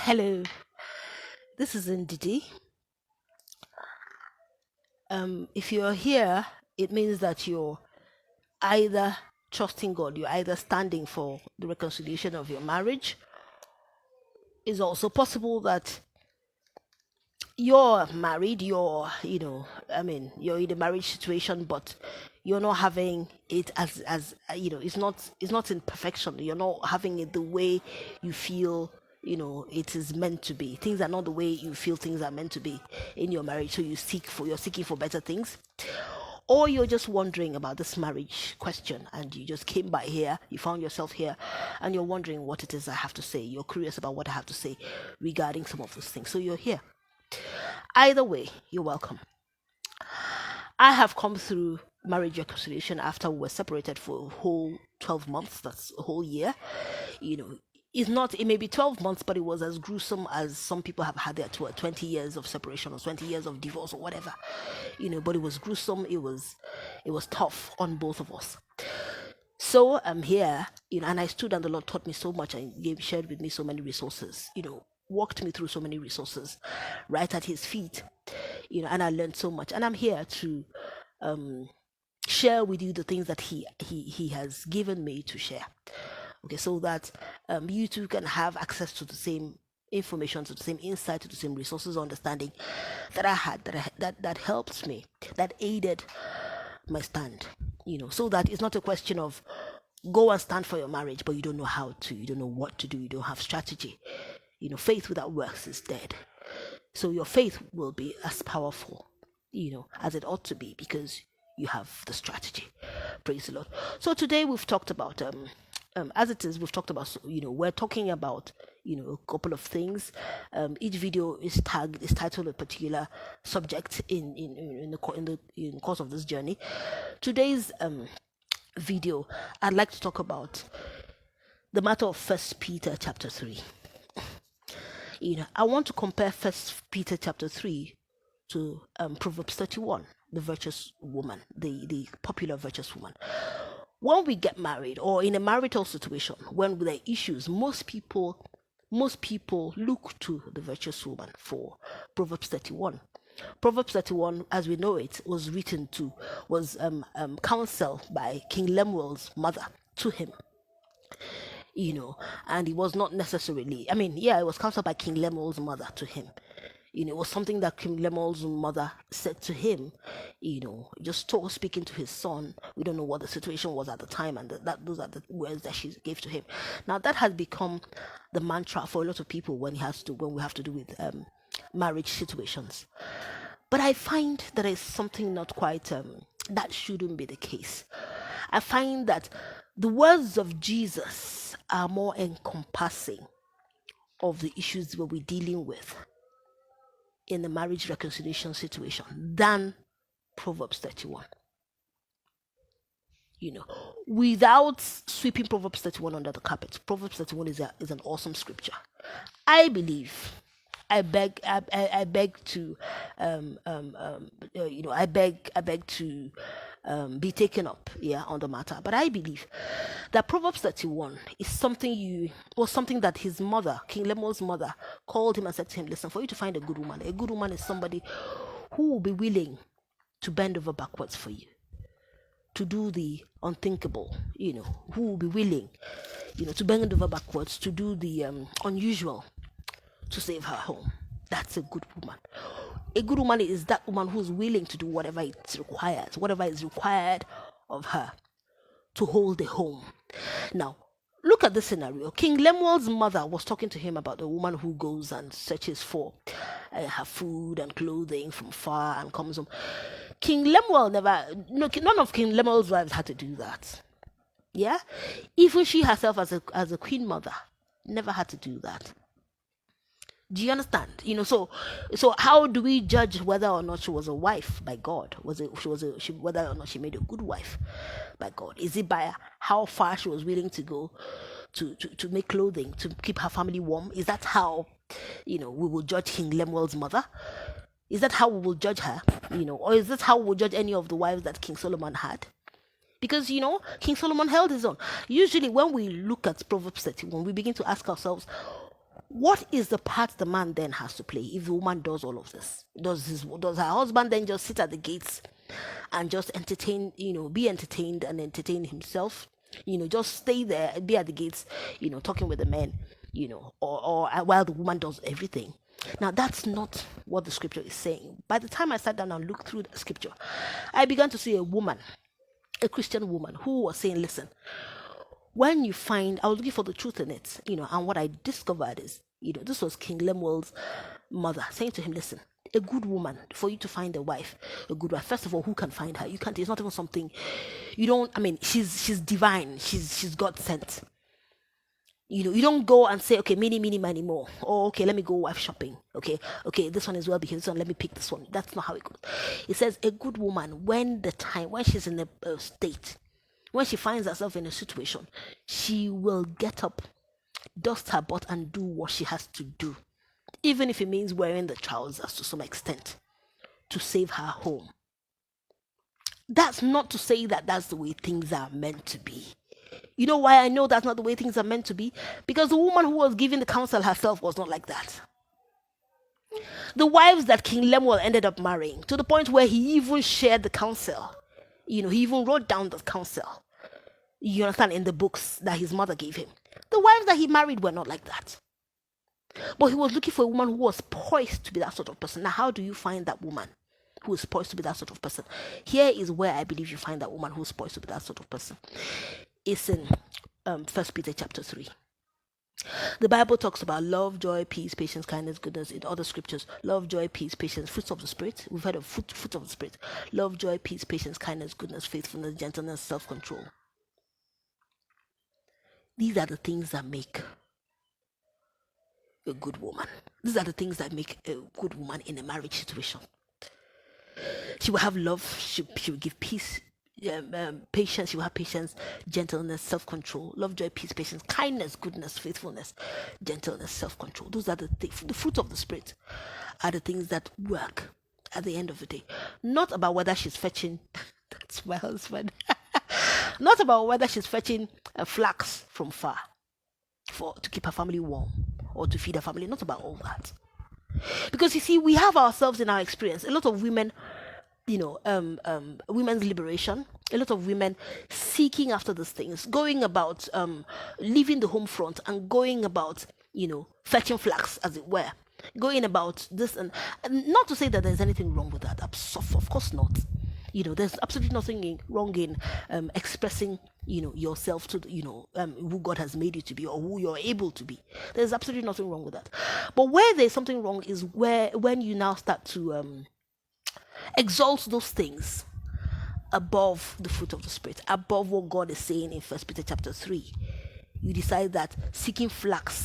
Hello, this is Ndidi. If you're here, it means that you're either trusting God, you're either standing for the reconciliation of your marriage. It's also possible that you're married, you're in a marriage situation, but you're not having it as it's not in perfection. You're not having it the way you feel it is meant to be. Things are not the way you feel things are meant to be in your marriage, so you're seeking for better things. Or you're just wondering about this marriage question and you just came by here, you found yourself here, and you're wondering what it is I have to say. You're curious about what I have to say regarding some of those things, so you're here. Either way, you're welcome. I have come through marriage reconciliation after we were separated for a whole 12 months. That's a whole year. You know, it may be 12 months, but it was as gruesome as some people have had their 20 years of separation or 20 years of divorce or whatever. But it was gruesome. It was tough on both of us. So I'm here, and I stood and the Lord taught me so much and shared with me so many resources, walked me through so many resources right at his feet, and I learned so much. And I'm here to share with you the things that he has given me to share. Okay, so that you too can have access to the same information, to the same insight, to the same resources, understanding that I had, that helped me, that aided my stand. So that it's not a question of go and stand for your marriage, but you don't know how to, you don't know what to do, you don't have strategy. Faith without works is dead. So your faith will be as powerful, as it ought to be, because you have the strategy. Praise the Lord. So today we've talked about as it is, we've talked about, we're talking about, a couple of things. Each video is titled a particular subject in the course of this journey. Today's video, I'd like to talk about the matter of First Peter chapter 3. I want to compare First Peter chapter 3 to Proverbs 31, the virtuous woman, the popular virtuous woman. When we get married or in a marital situation, when there are issues, most people look to the virtuous woman for Proverbs 31. Proverbs 31, as we know it, was counsel by King Lemuel's mother to him. And it was not necessarily, it was counseled by King Lemuel's mother to him. It was something that King Lemuel's mother said to him, just speaking to his son. We don't know what the situation was at the time, and those are the words that she gave to him. Now, that has become the mantra for a lot of people when we have to do with marriage situations. But I find that it's something not quite, that shouldn't be the case. I find that the words of Jesus are more encompassing of the issues that we're dealing with in the marriage reconciliation situation than Proverbs 31. Without sweeping Proverbs 31 under the carpet, Proverbs 31 is an awesome scripture. I believe, I beg to, I beg to be taken up, on the matter. But I believe that Proverbs 31 is something that his mother, King Lemuel's mother, called him and said to him, listen, for you to find a good woman is somebody who will be willing to bend over backwards for you, to do the unthinkable, who will be willing, to bend over backwards, to do the unusual, to save her home. That's a good woman. A good woman is that woman who's willing to do whatever is required of her to hold the home. Now, look at this scenario. King Lemuel's mother was talking to him about the woman who goes and searches for her food and clothing from far and comes home. None of King Lemuel's wives had to do that. Yeah? Even she herself as a queen mother never had to do that. Do you understand? So how do we judge whether or not she was a wife by God? Whether or not she made a good wife by God? Is it by how far she was willing to go to make clothing to keep her family warm? Is that how we will judge King Lemuel's mother? Is that how we will judge her? Or is that how we will judge any of the wives that King Solomon had? Because King Solomon held his own. Usually when we look at Proverbs 31, we begin to ask ourselves, What is the part the man then has to play if the woman does all of this? Does her husband then just sit at the gates and just entertain, be entertained and entertain himself? Just stay there, be at the gates, talking with the men, or while the woman does everything. Now, that's not what the scripture is saying. By the time I sat down and looked through the scripture, I began to see a Christian woman, who was saying, listen, when you find, I was looking for the truth in it, and what I discovered is, this was King Lemuel's mother saying to him, listen, a good woman, for you to find a wife, a good wife, first of all, who can find her? You can't, it's not even something, she's divine, she's God sent. You don't go and say, okay, mini, money more. Or, okay, let me go wife shopping. Okay, this one is well behaved, so let me pick this one. That's not how it goes. It says a good woman, when she's in a state, when she finds herself in a situation, she will get up, dust her butt, and do what she has to do, even if it means wearing the trousers to some extent, to save her home. That's not to say that that's the way things are meant to be. You know why I know that's not the way things are meant to be? Because the woman who was giving the counsel herself was not like that. The wives that King Lemuel ended up marrying, to the point where he even shared the counsel, he even wrote down the counsel, you understand, in the books that his mother gave him. The wives that he married were not like that. But he was looking for a woman who was poised to be that sort of person. Now, how do you find that woman who is poised to be that sort of person? Here is where I believe you find that woman who is poised to be that sort of person. It's in 1 Peter chapter 3. The Bible talks about love, joy, peace, patience, kindness, goodness. In other scriptures, love, joy, peace, patience, fruits of the Spirit. We've heard of fruit of the Spirit. Love, joy, peace, patience, kindness, goodness, faithfulness, gentleness, self-control. These are the things that make a good woman. These are the things that make a good woman in a marriage situation. She will have love. She will give peace. Patience, you have patience, gentleness, self-control, love, joy, peace, patience, kindness, goodness, faithfulness, gentleness, self-control. Those are the fruit of the Spirit are the things that work at the end of the day. Not about whether she's fetching, that's my husband, not about whether she's fetching a flax from far to keep her family warm or to feed her family. Not about all that. Because you see, we have ourselves in our experience. A lot of women, women's liberation, a lot of women seeking after these things, going about leaving the home front and going about, fetching flax, as it were, going about this, and not to say that there's anything wrong with that. Of course not. There's absolutely nothing wrong in expressing, yourself to, who God has made you to be or who you're able to be. There's absolutely nothing wrong with that. But where there's something wrong is when you now start to exalt those things above the fruit of the Spirit, above what God is saying in 1 Peter chapter 3. You decide that seeking flax